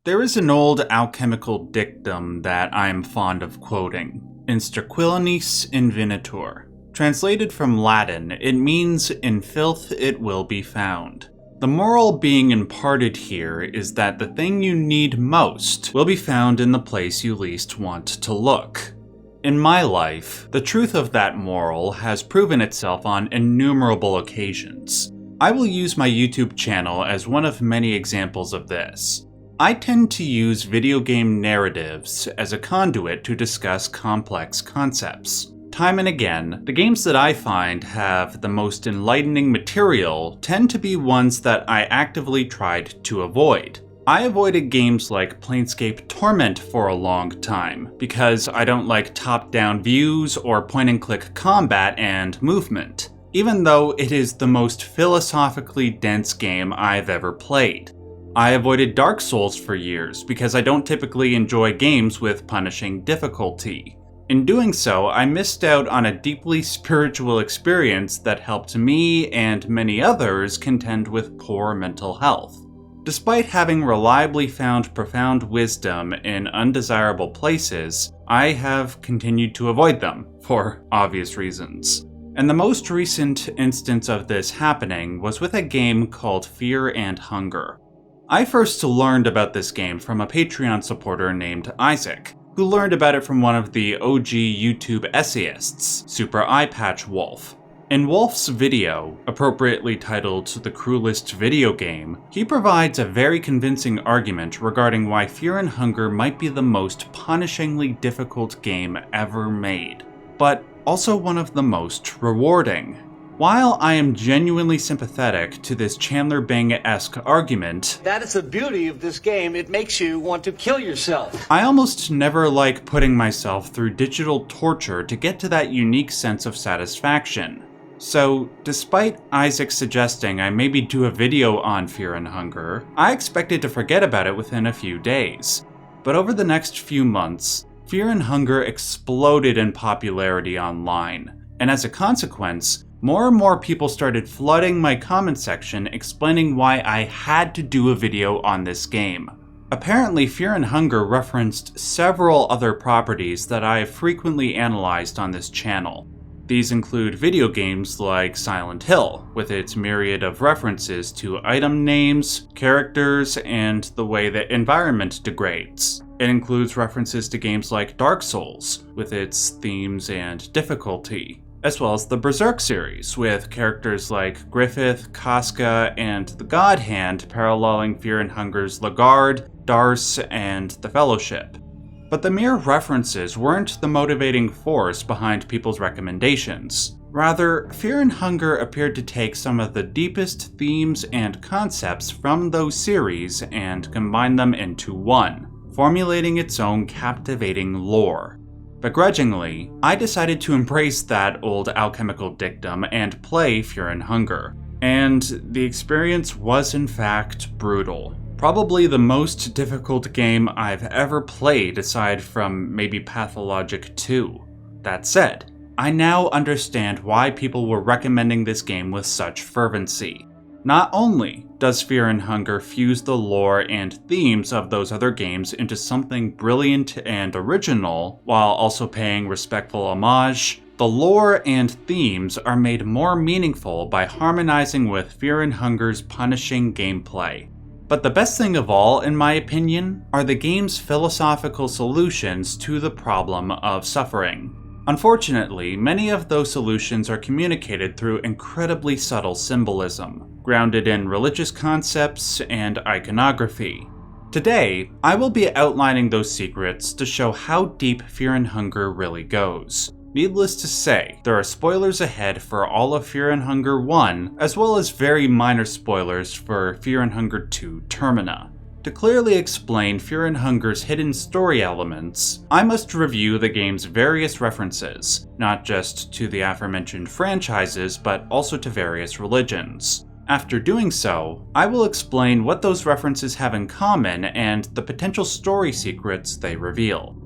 There is an old alchemical dictum that I am fond of quoting. In Sterquilinis, Invenitur. Translated from Latin, it means, "In filth it will be found." The moral being imparted here is that the thing you need most will be found in the place you least want to look. In my life, the truth of that moral has proven itself on innumerable occasions. I will use my YouTube channel as one of many examples of this. I tend to use video game narratives as a conduit to discuss complex concepts. Time and again, the games that I find have the most enlightening material tend to be ones that I actively tried to avoid. I avoided games like Planescape Torment for a long time, because I don't like top-down views or point-and-click combat and movement, even though it is the most philosophically dense game I've ever played. I avoided Dark Souls for years because I don't typically enjoy games with punishing difficulty. In doing so, I missed out on a deeply spiritual experience that helped me and many others contend with poor mental health. Despite having reliably found profound wisdom in undesirable places, I have continued to avoid them, for obvious reasons. And the most recent instance of this happening was with a game called Fear and Hunger. I first learned about this game from a Patreon supporter named Isaac, who learned about it from one of the OG YouTube essayists, Super Eyepatch Wolf. In Wolf's video, appropriately titled The Cruelest Video Game, he provides a very convincing argument regarding why Fear and Hunger might be the most punishingly difficult game ever made, but also one of the most rewarding. While I am genuinely sympathetic to this Chandler Bing-esque argument, that is the beauty of this game, it makes you want to kill yourself. I almost never like putting myself through digital torture to get to that unique sense of satisfaction. So, despite Isaac suggesting I maybe do a video on Fear and Hunger, I expected to forget about it within a few days. But over the next few months, Fear and Hunger exploded in popularity online, and as a consequence, more and more people started flooding my comment section explaining why I had to do a video on this game. Apparently, Fear and Hunger referenced several other properties that I have frequently analyzed on this channel. These include video games like Silent Hill, with its myriad of references to item names, characters, and the way the environment degrades. It includes references to games like Dark Souls, with its themes and difficulty, as well as the Berserk series, with characters like Griffith, Casca, and the God Hand paralleling Fear and Hunger's Lagarde, Darce, and the Fellowship. But the mere references weren't the motivating force behind people's recommendations. Rather, Fear and Hunger appeared to take some of the deepest themes and concepts from those series and combine them into one, formulating its own captivating lore. Begrudgingly, I decided to embrace that old alchemical dictum and play Fear and Hunger. And the experience was in fact brutal. Probably the most difficult game I've ever played aside from maybe Pathologic 2. That said, I now understand why people were recommending this game with such fervency. Not only does Fear and Hunger fuse the lore and themes of those other games into something brilliant and original, while also paying respectful homage, the lore and themes are made more meaningful by harmonizing with Fear and Hunger's punishing gameplay. But the best thing of all, in my opinion, are the game's philosophical solutions to the problem of suffering. Unfortunately, many of those solutions are communicated through incredibly subtle symbolism, grounded in religious concepts and iconography. Today, I will be outlining those secrets to show how deep Fear and Hunger really goes. Needless to say, there are spoilers ahead for all of Fear and Hunger 1, as well as very minor spoilers for Fear and Hunger 2 Termina. To clearly explain Fear and Hunger's hidden story elements, I must review the game's various references, not just to the aforementioned franchises, but also to various religions. After doing so, I will explain what those references have in common and the potential story secrets they reveal.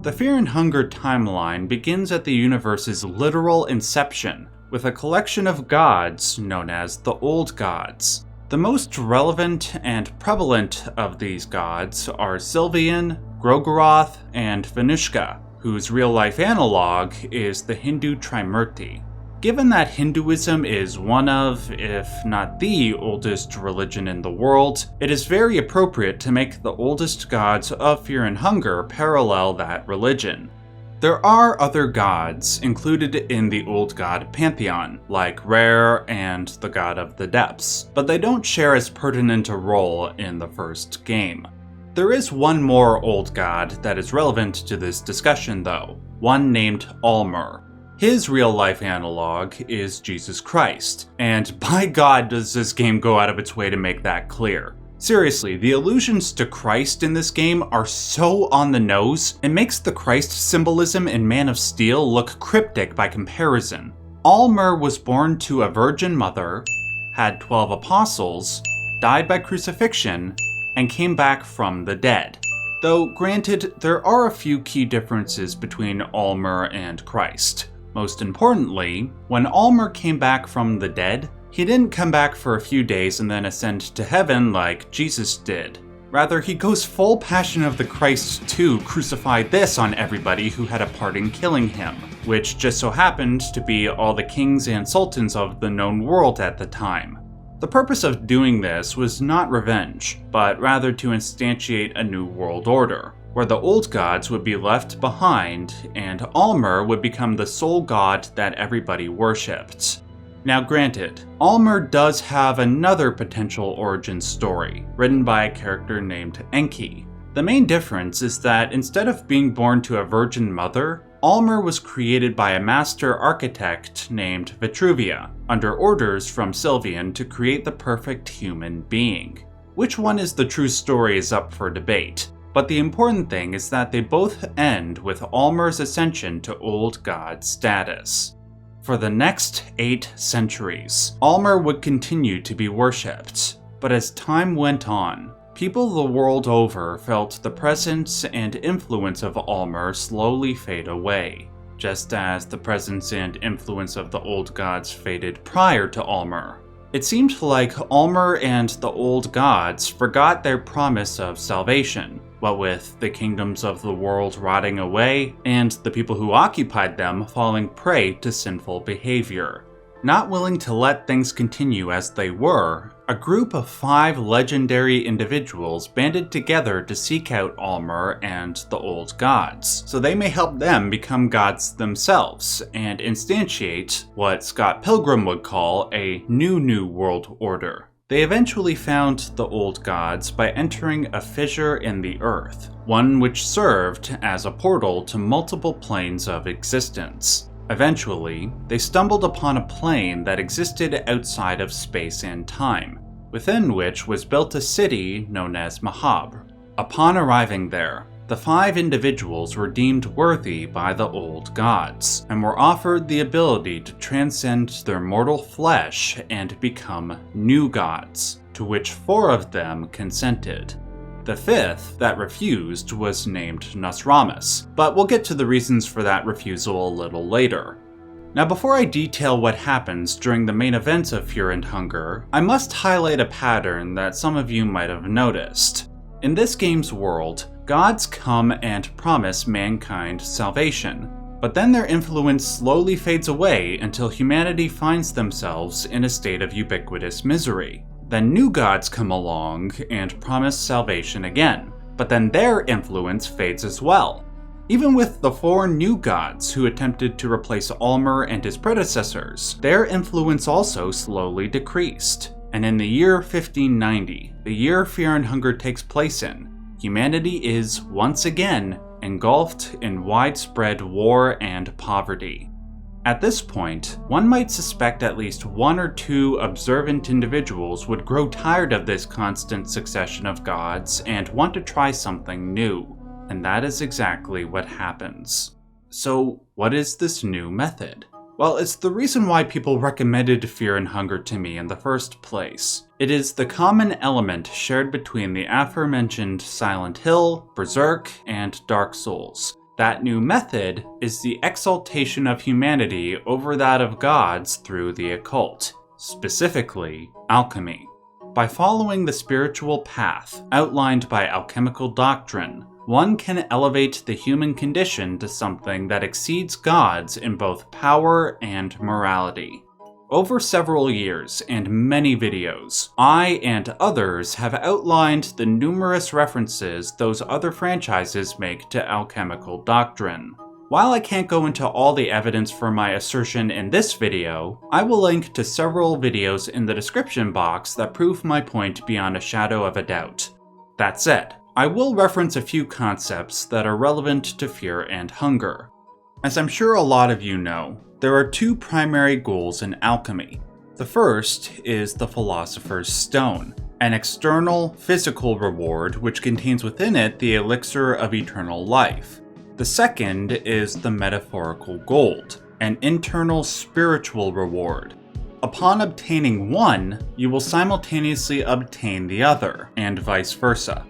The Fear and Hunger timeline begins at the universe's literal inception, with a collection of gods known as the Old Gods. The most relevant and prevalent of these gods are Sylvian, Grogoroth, and Venushka, whose real-life analog is the Hindu Trimurti. Given that Hinduism is one of, if not the oldest religion in the world, it is very appropriate to make the oldest gods of Fear and Hunger parallel that religion. There are other gods included in the old god pantheon, like Rare and the god of the depths, but they don't share as pertinent a role in the first game. There is one more old god that is relevant to this discussion though, one named Almer. His real-life analog is Jesus Christ, and by God does this game go out of its way to make that clear. Seriously, the allusions to Christ in this game are so on the nose, it makes the Christ symbolism in Man of Steel look cryptic by comparison. Almer was born to a virgin mother, had 12 apostles, died by crucifixion, and came back from the dead. Though granted, there are a few key differences between Almer and Christ. Most importantly, when Almer came back from the dead, he didn't come back for a few days and then ascend to heaven like Jesus did. Rather, he goes full Passion of the Christ to crucify this on everybody who had a part in killing him, which just so happened to be all the kings and sultans of the known world at the time. The purpose of doing this was not revenge, but rather to instantiate a new world order, where the old gods would be left behind and Almer would become the sole god that everybody worshipped. Now granted, Almer does have another potential origin story, written by a character named Enki. The main difference is that instead of being born to a virgin mother, Almer was created by a master architect named Vitruvia, under orders from Sylvian to create the perfect human being. Which one is the true story is up for debate, but the important thing is that they both end with Almer's ascension to old god status. For the next 8 centuries, Almer would continue to be worshipped, but as time went on, people the world over felt the presence and influence of Almer slowly fade away, just as the presence and influence of the old gods faded prior to Almer. It seemed like Almer and the old gods forgot their promise of salvation, what with the kingdoms of the world rotting away and the people who occupied them falling prey to sinful behavior. Not willing to let things continue as they were, a group of 5 legendary individuals banded together to seek out Almer and the old gods, so they may help them become gods themselves and instantiate what Scott Pilgrim would call a new world order. They eventually found the old gods by entering a fissure in the earth, one which served as a portal to multiple planes of existence. Eventually, they stumbled upon a plane that existed outside of space and time, within which was built a city known as Mahab. Upon arriving there, the 5 individuals were deemed worthy by the old gods, and were offered the ability to transcend their mortal flesh and become new gods, to which 4 of them consented. The 5th that refused was named Nosramus, but we'll get to the reasons for that refusal a little later. Now before I detail what happens during the main events of Fear and Hunger, I must highlight a pattern that some of you might have noticed. In this game's world, gods come and promise mankind salvation, but then their influence slowly fades away until humanity finds themselves in a state of ubiquitous misery. Then new gods come along and promise salvation again, but then their influence fades as well. Even with the 4 new gods who attempted to replace Almer and his predecessors, their influence also slowly decreased. And in the year 1590, the year Fear and Hunger takes place in, humanity is, once again, engulfed in widespread war and poverty. At this point, one might suspect at least 1 or 2 observant individuals would grow tired of this constant succession of gods and want to try something new, and that is exactly what happens. So, what is this new method? Well, it's the reason why people recommended Fear and Hunger to me in the first place. It is the common element shared between the aforementioned Silent Hill, Berserk, and Dark Souls. That new method is the exaltation of humanity over that of gods through the occult, specifically alchemy. By following the spiritual path outlined by alchemical doctrine, one can elevate the human condition to something that exceeds gods in both power and morality. Over several years and many videos, I and others have outlined the numerous references those other franchises make to alchemical doctrine. While I can't go into all the evidence for my assertion in this video, I will link to several videos in the description box that prove my point beyond a shadow of a doubt. That said, I will reference a few concepts that are relevant to fear and hunger. As I'm sure a lot of you know, there are two primary goals in alchemy. The first is the Philosopher's Stone, an external, physical reward which contains within it the elixir of eternal life. The second is the metaphorical gold, an internal spiritual reward. Upon obtaining one, you will simultaneously obtain the other, and vice versa.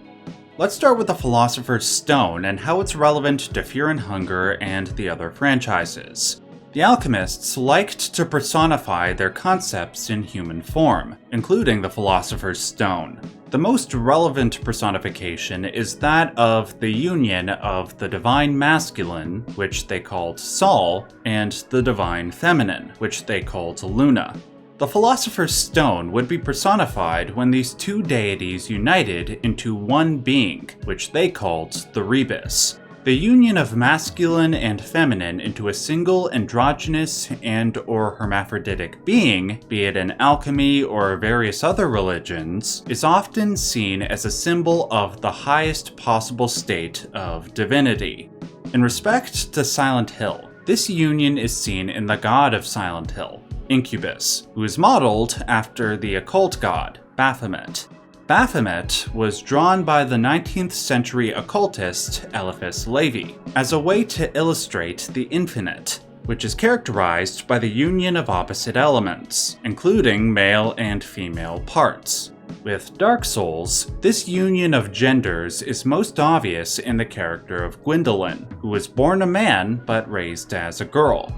Let's start with the Philosopher's Stone and how it's relevant to Fear and Hunger and the other franchises. The Alchemists liked to personify their concepts in human form, including the Philosopher's Stone. The most relevant personification is that of the union of the Divine Masculine, which they called Sol, and the Divine Feminine, which they called Luna. The Philosopher's Stone would be personified when these two deities united into one being, which they called the Rebis. The union of masculine and feminine into a single androgynous and/or hermaphroditic being, be it in alchemy or various other religions, is often seen as a symbol of the highest possible state of divinity. In respect to Silent Hill, this union is seen in the god of Silent Hill, Incubus, who is modeled after the occult god, Baphomet. Baphomet was drawn by the 19th century occultist Eliphas Levi as a way to illustrate the infinite, which is characterized by the union of opposite elements, including male and female parts. With Dark Souls, this union of genders is most obvious in the character of Gwendolyn, who was born a man but raised as a girl.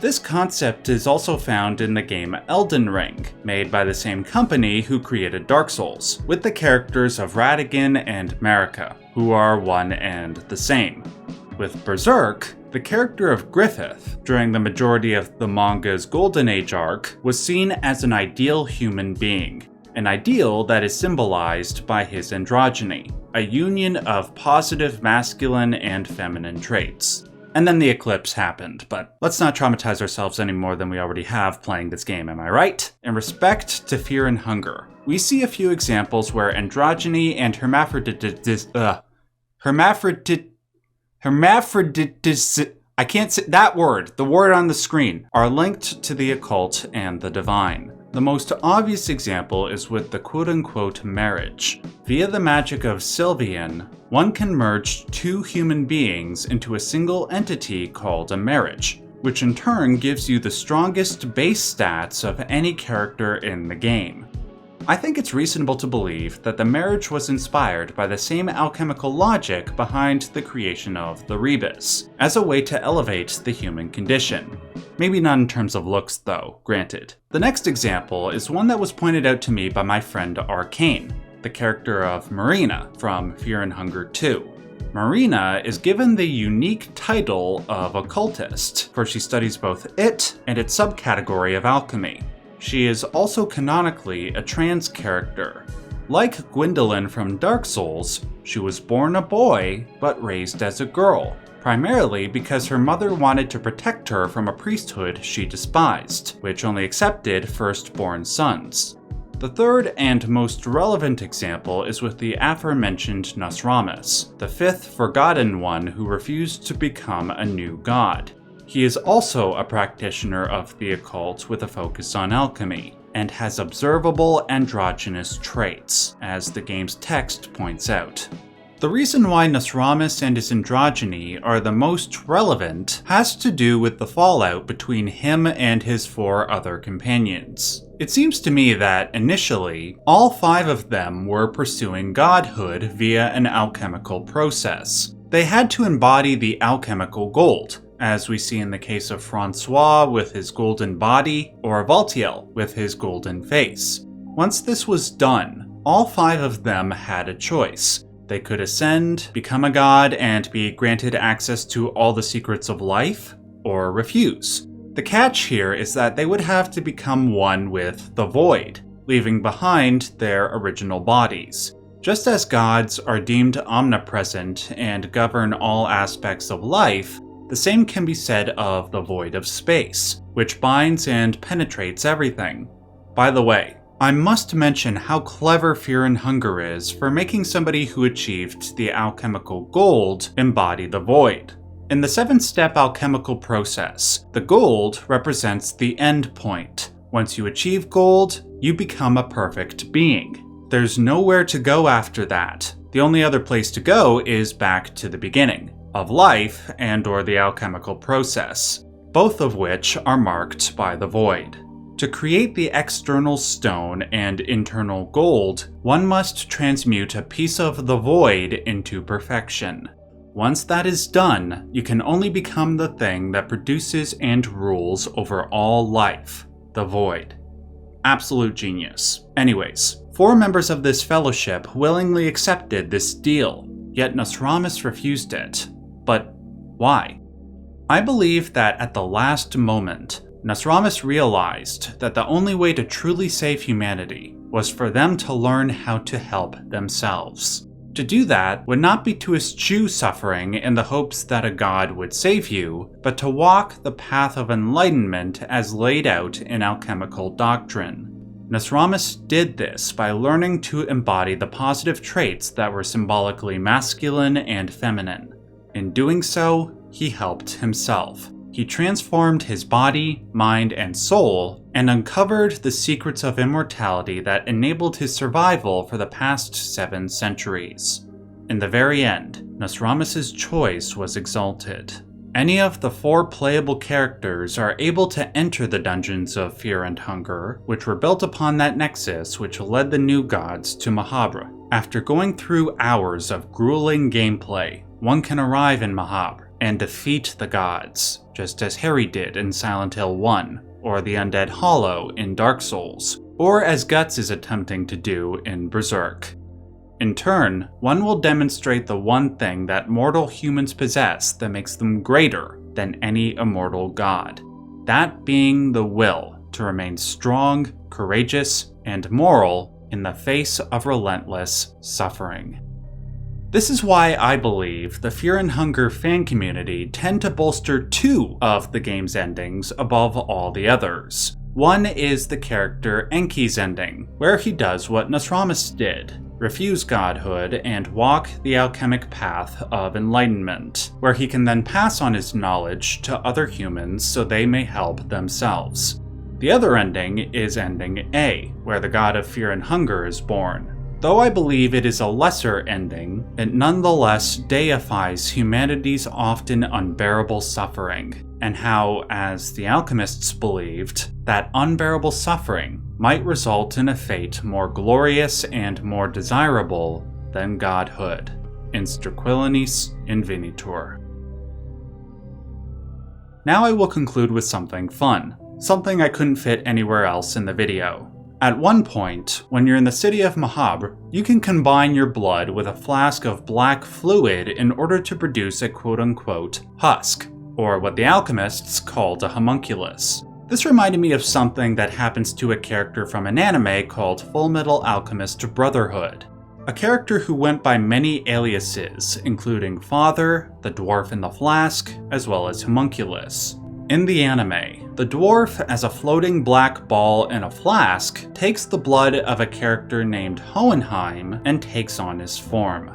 This concept is also found in the game Elden Ring, made by the same company who created Dark Souls, with the characters of Radagon and Marika, who are one and the same. With Berserk, the character of Griffith, during the majority of the manga's Golden Age arc, was seen as an ideal human being, an ideal that is symbolized by his androgyny, a union of positive masculine and feminine traits. And then the eclipse happened, but let's not traumatize ourselves any more than we already have playing this game, am I right? In respect to Fear and Hunger, we see a few examples where androgyny and I can't say that word, the word on the screen, are linked to the occult and the divine. The most obvious example is with the quote-unquote marriage. Via the magic of Sylvian, one can merge two human beings into a single entity called a marriage, which in turn gives you the strongest base stats of any character in the game. I think it's reasonable to believe that the marriage was inspired by the same alchemical logic behind the creation of the Rebis, as a way to elevate the human condition. Maybe not in terms of looks though, granted. The next example is one that was pointed out to me by my friend Arcane, the character of Marina from Fear and Hunger 2. Marina is given the unique title of occultist, for she studies both it and its subcategory of alchemy. She is also canonically a trans character. Like Gwendolyn from Dark Souls, she was born a boy, but raised as a girl, primarily because her mother wanted to protect her from a priesthood she despised, which only accepted firstborn sons. The third and most relevant example is with the aforementioned Nosramis, the fifth forgotten one who refused to become a new god. He is also a practitioner of the occult with a focus on alchemy, and has observable androgynous traits, as the game's text points out. The reason why Nosramis and his androgyny are the most relevant has to do with the fallout between him and his 4 other companions. It seems to me that, initially, all 5 of them were pursuing godhood via an alchemical process. They had to embody the alchemical gold, as we see in the case of Francois with his golden body, or Valtiel with his golden face. Once this was done, all 5 of them had a choice. They could ascend, become a god, and be granted access to all the secrets of life, or refuse. The catch here is that they would have to become one with the void, leaving behind their original bodies. Just as gods are deemed omnipresent and govern all aspects of life, the same can be said of the void of space, which binds and penetrates everything. By the way, I must mention how clever Fear and Hunger is for making somebody who achieved the alchemical gold embody the void. In the 7-step alchemical process, the gold represents the end point. Once you achieve gold, you become a perfect being. There's nowhere to go after that. The only other place to go is back to the beginning of life and/or the alchemical process, both of which are marked by the void. To create the external stone and internal gold, one must transmute a piece of the void into perfection. Once that is done, you can only become the thing that produces and rules over all life, the void. Absolute genius. Anyways, 4 members of this fellowship willingly accepted this deal, yet Nostramus refused it. But why? I believe that at the last moment, Nostramus realized that the only way to truly save humanity was for them to learn how to help themselves. To do that would not be to eschew suffering in the hopes that a god would save you, but to walk the path of enlightenment as laid out in alchemical doctrine. Nostramus did this by learning to embody the positive traits that were symbolically masculine and feminine. In doing so, he helped himself. He transformed his body, mind, and soul, and uncovered the secrets of immortality that enabled his survival for the past 7 centuries. In the very end, Nostramus's choice was exalted. Any of the 4 playable characters are able to enter the dungeons of Fear and Hunger, which were built upon that nexus which led the new gods to Mahabra. After going through hours of grueling gameplay, one can arrive in Mahabra and defeat the gods, just as Harry did in Silent Hill 1, or the Undead Hollow in Dark Souls, or as Guts is attempting to do in Berserk. In turn, one will demonstrate the one thing that mortal humans possess that makes them greater than any immortal god, that being the will to remain strong, courageous, and moral in the face of relentless suffering. This is why I believe the Fear and Hunger fan community tend to bolster 2 of the game's endings above all the others. One is the character Enki's ending, where he does what Nostramus did, refuse godhood and walk the alchemic path of enlightenment, where he can then pass on his knowledge to other humans so they may help themselves. The other ending is ending A, where the god of Fear and Hunger is born. Though I believe it is a lesser ending, it nonetheless deifies humanity's often unbearable suffering, and how, as the alchemists believed, that unbearable suffering might result in a fate more glorious and more desirable than godhood, in Sterquilinis Invenitur. Now I will conclude with something fun, something I couldn't fit anywhere else in the video. At one point, when you're in the city of Mahabra, you can combine your blood with a flask of black fluid in order to produce a quote-unquote husk, or what the alchemists called a homunculus. This reminded me of something that happens to a character from an anime called Fullmetal Alchemist Brotherhood. A character who went by many aliases, including Father, the Dwarf in the Flask, as well as Homunculus. In the anime, the dwarf, as a floating black ball in a flask, takes the blood of a character named Hohenheim and takes on his form.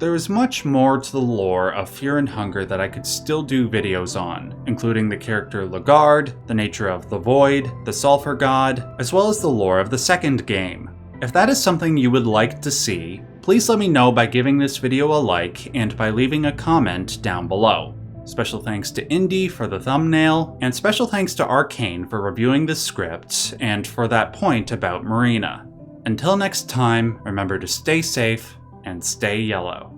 There is much more to the lore of Fear and Hunger that I could still do videos on, including the character Lagarde, the nature of the Void, the Sulphur God, as well as the lore of the second game. If that is something you would like to see, please let me know by giving this video a like and by leaving a comment down below. Special thanks to Indy for the thumbnail, and special thanks to Arcane for reviewing this script and for that point about Marina. Until next time, remember to stay safe and stay yellow.